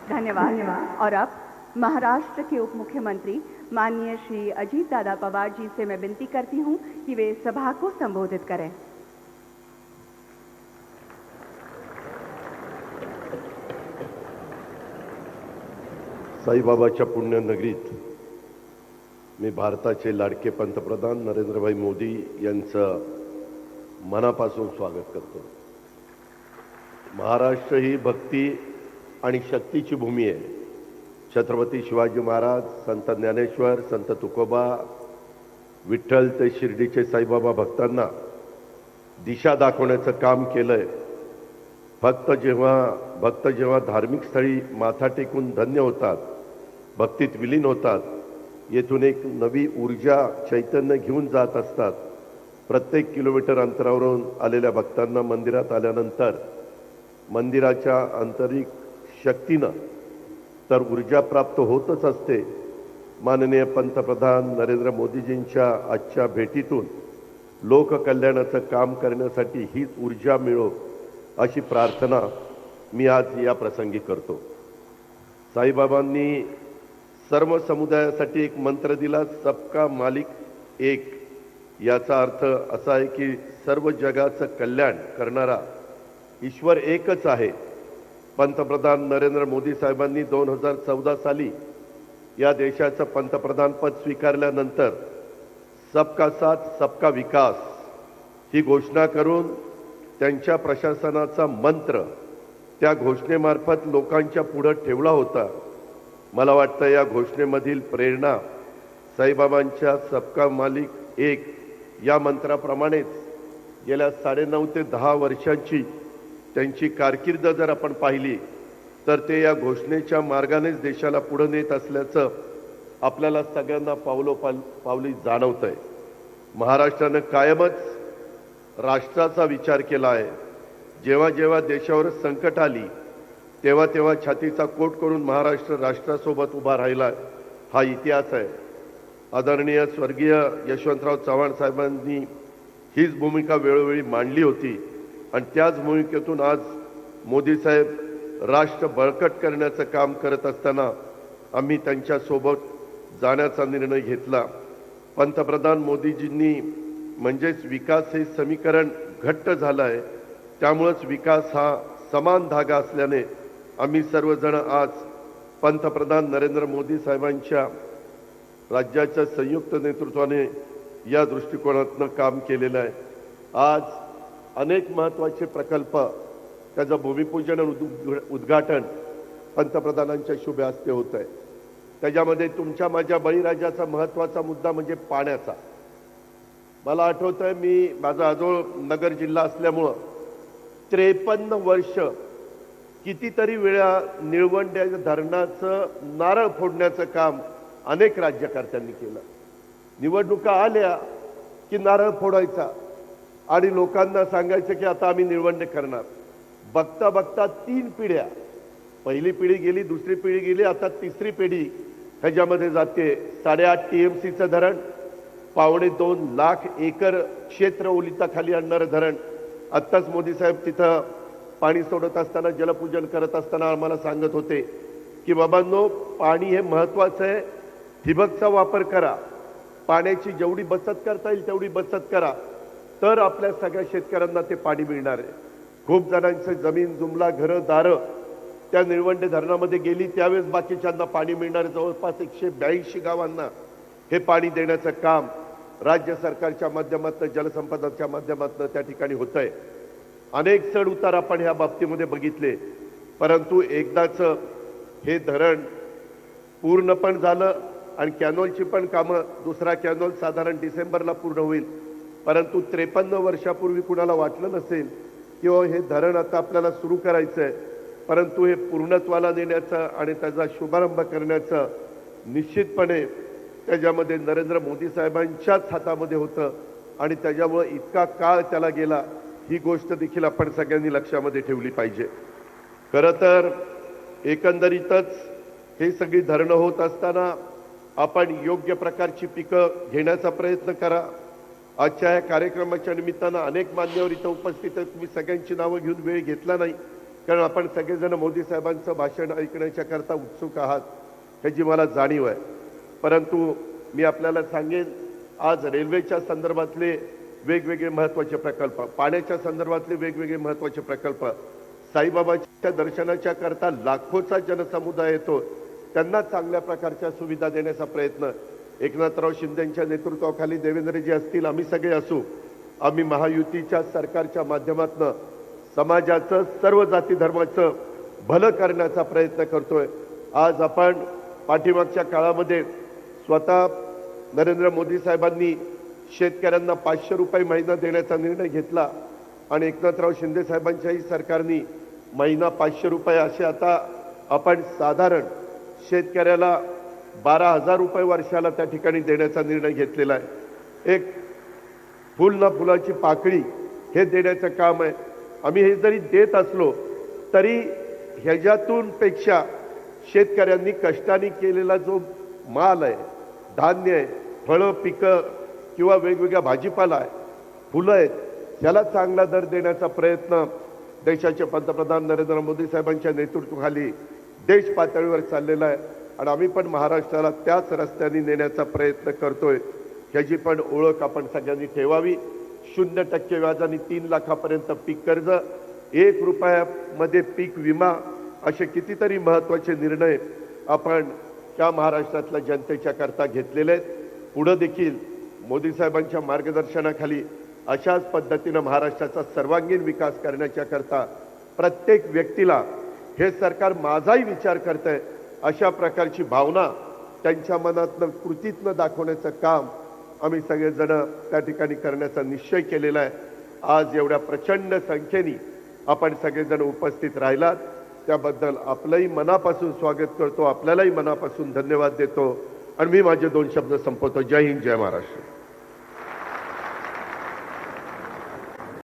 धन्यवाद। और अब महाराष्ट्र के उप मुख्यमंत्री माननीय श्री अजीत दादा पवार जी से मैं विनती करती हूं कि वे सभा को संबोधित करें। साईबाबाच्या पुण्यनगरीत मी भारताचे लाडके पंतप्रधान नरेंद्रभाई मोदी यांचं मनापासून स्वागत करतो। महाराष्ट्र ही भक्ती आणि शक्तीची भूमी आहे। छत्रपती शिवाजी महाराज, संत ज्ञानेश्वर, संत तुकोबा, विठ्ठल ते शिर्डीचे साईबाबा भक्तांना दिशा दाखवण्याचं काम केलंय। भक्त जेव्हा धार्मिक स्थळी माथा टेकून धन्य होतात, भक्तीत विलीन होतात, येथून एक नवी ऊर्जा चैतन्य घेऊन जात असतात। प्रत्येक किलोमीटर अंतरावरून आलेल्या भक्तांना मंदिरात आल्यानंतर मंदिराच्या आंतरिक शक्तीनं तर ऊर्जा प्राप्त होतच असते। माननीय पंतप्रधान नरेंद्र मोदीजींच्या आजच्या भेटीतून लोककल्याणाचं काम करण्यासाठी हीच ऊर्जा मिळो अशी प्रार्थना मी आज या प्रसंगी करतो। साईबाबांनी सर्व समुदायासाठी एक मंत्र दिला, सबका मालिक एक। याचा अर्थ असा आहे की सर्व जगाचं कल्याण करणारा ईश्वर एकच आहे। पंतप्रधान नरेंद्र मोदी साहेबांनी 2014 साली या देशाचं पंतप्रधान पद स्वीकारल्यानंतर सबका साथ सबका विकास ही घोषणा करून त्यांच्या प्रशासनाचा मंत्र त्या घोषणेमार्फत लोकांच्या पुढे ठेवला होता। मला वाटतं या घोषणेमधील प्रेरणा साईबाबांच्या सबका मालिक एक या मंत्राप्रमाणेच गेल्या 9.5 ते 10 वर्षांची त्यांची कारकीर्द जर आपण पाहिली तर ते या घोषणेच्या मार्गानेच देशाला पुढे नेत असल्याचं आपल्याला सगळ्यांना पावली जाणवतंय। महाराष्ट्राने कायमच राष्ट्राचा विचार केला आहे। जेव्हा जेव्हा देशावर संकट आली तेव्हा छातीचा कोट करून महाराष्ट्र राष्ट्रासोबत उभा राहिला, हा इतिहास आहे। आदरणीय स्वर्गीय यशवंतराव चव्हाण साहेबांनी हीच भूमिका वेळोवेळी मांडली होती आणि त्याच भूमिकेतून आज मोदी साहेब राष्ट्र बळकट करण्याचं काम करत असताना आम्ही त्यांच्यासोबत जाण्याचा निर्णय घेतला। पंतप्रधान मोदीजींनी म्हणजेच विकास हे समीकरण घट्ट झालं आहे, त्यामुळेच विकास हा समान धागा असल्याने आम्ही सर्वजण आज पंतप्रधान नरेंद्र मोदी साहेबांच्या राज्याच्या संयुक्त नेतृत्वाने या दृष्टिकोनातून काम केलेलं आहे। आज अनेक महत्त्वाचे प्रकल्प त्याचं भूमिपूजन आणि उद्घाटन पंतप्रधानांच्या शुभ हस्ते होत आहे। त्याच्यामध्ये तुमच्या माझ्या बळीराजाचा महत्त्वाचा मुद्दा म्हणजे पाण्याचा। मला आठवतंय माझा आजोळ नगर जिल्हा असल्यामुळं 53 वर्ष कितीतरी वेळा निळवंडे धरणाचं नारळ फोडण्याचं काम अनेक राज्यकर्त्यांनी केलं। निवडणुका आल्या की नारळ फोडायचा आणि लोकांना सांगायचं की आता आम्ही निळवंडे करणार। बघता बघता 3 पिढ्या, पहिली पिढी गेली, दुसरी पिढी गेली, आता तिसरी पिढी ह्याच्यामध्ये जाते। 8.5 TMCचं धरण, 2.25 लाख एकर क्षेत्र ओलिताखाली आणणारं धरण। आत्ताच मोदी साहेब तिथं पाणी सोडत असताना, जलपूजन करत असताना आम्हाला सांगत होते की बाबांनो, पाणी हे महत्त्वाचं आहे, ठिबकचा वापर करा, पाण्याची जेवढी बचत करता येईल तेवढी बचत करा, तर आपल्या सगळ्या शेतकऱ्यांना ते पाणी मिळणार आहे। खूप जणांचं जमीन जुमला, घरं दारं त्या निळवंडे धरणामध्ये गेली, त्यावेळेस बाकीच्यांना पाणी मिळणार। जवळपास 182 गावांना हे पाणी देण्याचं काम राज्य सरकारच्या माध्यमातून, जलसंपदाच्या माध्यमातून त्या ठिकाणी होत आहे। अनेक चढ उतार आपण ह्या बाबतीमध्ये बघितले, परंतु एकदाच हे धरण पूर्ण पण झालं आणि कॅनॉलची पण कामं, दुसरा कॅनॉल साधारण डिसेंबरला पूर्ण होईल। परंतु 53 वर्षापूर्वी कुणाला वाटलं नसेल की हे धरण आता आपल्याला सुरू करायचं आहे, परंतु हे पूर्णत्वाला नेण्याचं आणि त्याचा शुभारंभ करण्याचं निश्चितपणे त्याच्यामध्ये नरेंद्र मोदी साहेबांच्याच हातामध्ये होतं आणि त्याच्यामुळे इतका काळ त्याला गेला, ही गोष्ट देखील आपण सगळ्यांनी लक्षामध्ये ठेवली पाहिजे। खरं तर एकंदरीतच हे सगळी धरणं होत असताना आपण योग्य प्रकारची पिकं घेण्याचा प्रयत्न करा। आजच्या या कार्यक्रमाच्या निमित्तानं अनेक मान्यवर इथं उपस्थित आहेत, मी सगळ्यांची नावं घेऊन वेळ घेतला नाही, कारण आपण सगळेजण मोदी साहेबांचं भाषण ऐकण्याच्या करता उत्सुक आहात ह्याची मला जाणीव आहे. परंतु मी आपल्याला सांगेन, आज रेल्वेच्या संदर्भातले वेगवेगळे महत्त्वाचे प्रकल्प, पाण्याच्या संदर्भातले वेगवेगळे महत्त्वाचे प्रकल्प, साईबाबाच्या दर्शनाच्या करता लाखोचा जनसमुदाय येतो, त्यांना चांगल्या प्रकारच्या सुविधा देण्याचा प्रयत्न एकनाथराव शिंदेंच्या नेतृत्वाखाली देवेंद्रजी असतील, आम्ही सगळे असू, आम्ही महायुतीच्या सरकारच्या माध्यमातून समाजाचं सर्व जाती धर्माचं भलं करण्याचा प्रयत्न करतोय. आज आपण पाठीमागच्या काळामध्ये स्वतः नरेंद्र मोदी साहेबांनी शेतकऱ्यांना 500 रुपये महिना देण्याचा निर्णय घेतला आणि एकनाथराव शिंदे साहेबांच्याही सरकारने महिना 500 रुपये असे आता आपण साधारण शेतकऱ्याला 12,000 रुपये वर्षाला त्या ठिकाणी देण्याचा निर्णय घेतलेला आहे. एक फुल ना फुलाची पाकळी हे देण्याचं काम आहे. आम्ही हे जरी देत असलो तरी ह्याच्यातून पेक्षा शेतकऱ्यांनी कष्टाने केलेला जो माल आहे, धान्य आहे, फळं, पिकं किंवा वेगवेगळ्या भाजीपाला आहे, फुलं आहेत, त्याला चांगला दर देण्याचा प्रयत्न देशाचे पंतप्रधान नरेंद्र मोदी साहेबांच्या नेतृत्वाखाली देश पातळीवर चाललेला आहे आणि आम्ही पण महाराष्ट्राला त्याच रस्त्याने नेण्याचा प्रयत्न करतोय. ह्याची पण ओळख आपण सगळ्यांनी ठेवावी. 0% व्याजाने 3 लाखापर्यंत पीक कर्ज, 1 रुपयामध्ये पीक विमा, असे कितीतरी महत्त्वाचे निर्णय आपण त्या महाराष्ट्रातल्या जनतेच्या करता घेतलेले आहेत. पुढे देखील मोदी साहेबांच्या मार्गदर्शनाखाली अशाच पद्धतीनं महाराष्ट्राचा सर्वांगीण विकास करण्याच्या करता प्रत्येक व्यक्तीला हे सरकार माझाही विचार करतंय अशा प्रकारची भावना त्यांच्या मनातनं कृतीतनं दाखवण्याचं काम आम्ही सगळेजण त्या ठिकाणी करण्याचा निश्चय केलेला आहे. आज एवढ्या प्रचंड संख्येने आपण सगळेजण उपस्थित राहिलात त्याबद्दल आपलंही मनापासून स्वागत करतो, आपल्यालाही मनापासून धन्यवाद देतो आणि मी माझे 2 शब्द संपवतो. जय हिंद, जय महाराष्ट्र.